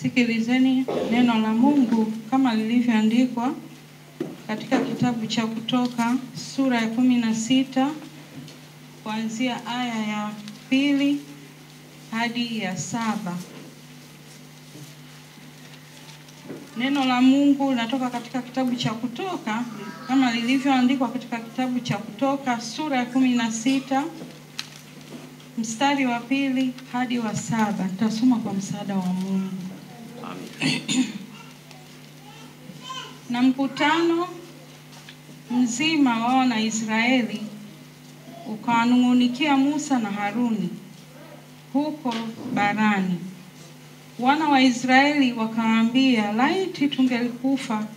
Sikilizeni neno la Mungu kama lilivyoandikwa katika kitabu cha Kutoka sura ya 16 kuanzia aya ya 2 hadi ya 7. Neno la Mungu linatoka katika kitabu cha Kutoka kama lilivyoandikwa katika kitabu cha Kutoka sura ya 16 mstari wa 2 hadi wa 7. Nitasoma kwa msaada wa Mungu. Na mkutano mzima wa Wanaisraeli ukawanung'unikia Musa na Haruni huko barani. Wana wa Israeli wakawaambia, laiti tungelikufa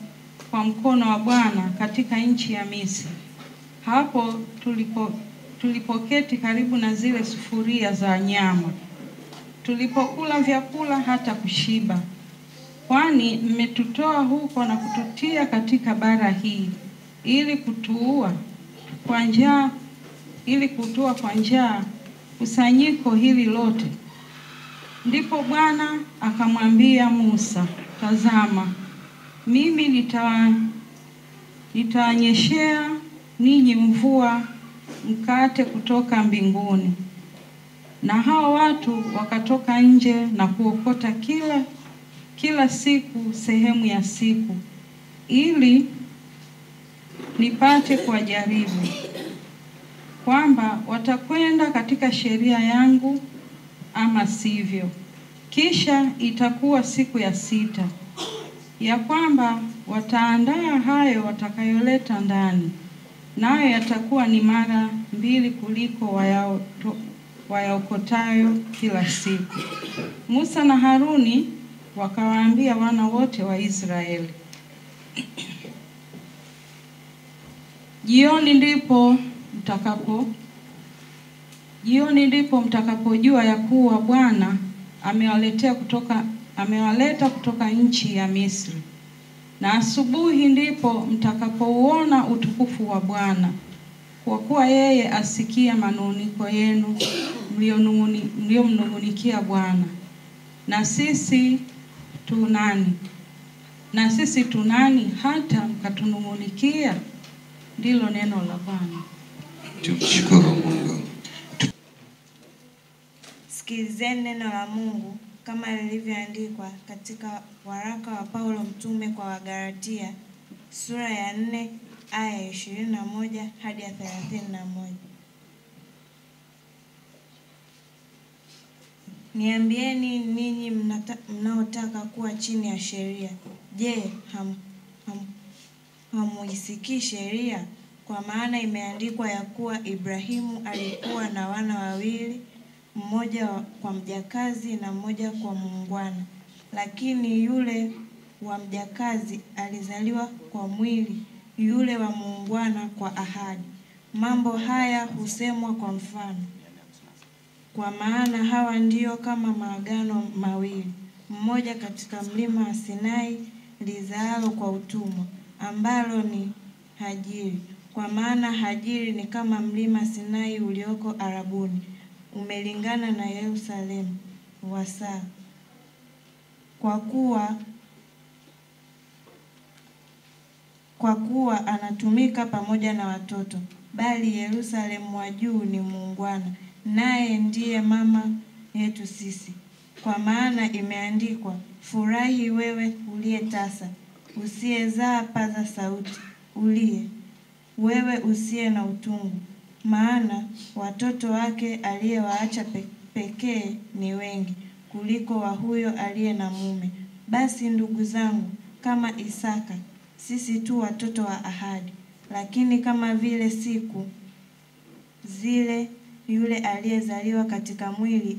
kwa mkono wa Bwana katika nchi ya Misri, hapo tulipoketi karibu na zile sufuria za nyama, tulipokula vyakula hata kushiba. Kwani mmetutoa huko na kututia katika bara hii ili kutuua kwa njaa kusanyiko hili lote. Ndipo Bwana akamwambia Musa, tazama, mimi nitawanyeshea ninyi mvua mkate kutoka mbinguni. Na hao watu wakatoka nje na kuokota kila siku sehemu ya siku, ili nipate kuwajaribu kwamba watakwenda katika sheria yangu ama sivyo. Kisha itakuwa siku ya 6 ya kwamba wataandaa hayo watakayoleta ndani, nayo yatakuwa ni mara 2 kuliko wayaokotayo kila siku. Musa na Haruni wakawaambia wana wote wa Israeli, jioni ndipo mtakapojua ya kuwa Bwana amewaleta kutoka nchi ya Misri. Na asubuhi ndipo mtakapouona utukufu wa Bwana, kwa kuwa yeye asikia manung'uniko yenu mliomnung'unikia Bwana. Na sisi tu nani hata mkatunung'unikia? Ndilo neno la Bwana. Tumshukuru Mungu. Sikilizeni neno la Mungu kama lilivyoandikwa katika waraka wa Paulo mtume kwa Wagalatia sura ya 4 aya ya 21 hadi ya 31. Niambieni ninyi mnaotaka kuwa chini ya sheria, je, hamuisikii sheria? Kwa maana imeandikwa ya kuwa Ibrahimu alikuwa na wana 2, mmoja kwa mjakazi na mmoja kwa muungwana. Lakini yule wa mjakazi alizaliwa kwa mwili, yule wa muungwana kwa ahadi. Mambo haya husemwa kwa mfano, kwa maana hawa ndio kama maagano mawili, mmoja katika mlima wa Sinai lizaalo kwa utumwa, ambalo ni Hajiri. Kwa maana Hajiri ni kama mlima Sinai ulioko Arabuni, umelingana na Yerusalemu wasaa, kwa kuwa anatumika pamoja na watoto, bali Yerusalemu wa juu ni muungwana, naye ndiye mama yetu sisi. Kwa maana imeandikwa, furahi wewe uliye tasa, usiyezaa paza sauti, wewe usiye na utungu, maana watoto wake aliyewaacha pekee ni wengi kuliko wa huyo aliye na mume. Basi ndugu zangu, kama Isaka, sisi tu watoto wa ahadi. Lakini kama vile siku zile yule aliyezaliwa katika mwili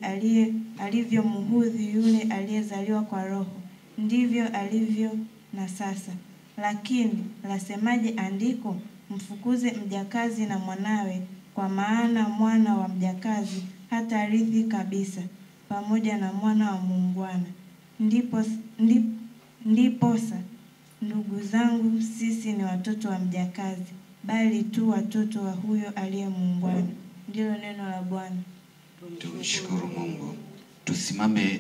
alivyomhudhi yule aliyezaliwa kwa roho, ndivyo alivyo na sasa. Lakini lasemaje andiko? Mfukuze mjakazi na mwanawe, kwa maana mwana wa mjakazi hatarithi kabisa pamoja na mwana wa muungwana. Ndiposa ndugu zangu, sisi ni watoto wa mjakazi, bali tu watoto wa huyo aliye muungwana. Ndilo neno la Bwana. Tumshukuru Mungu. Tusimame.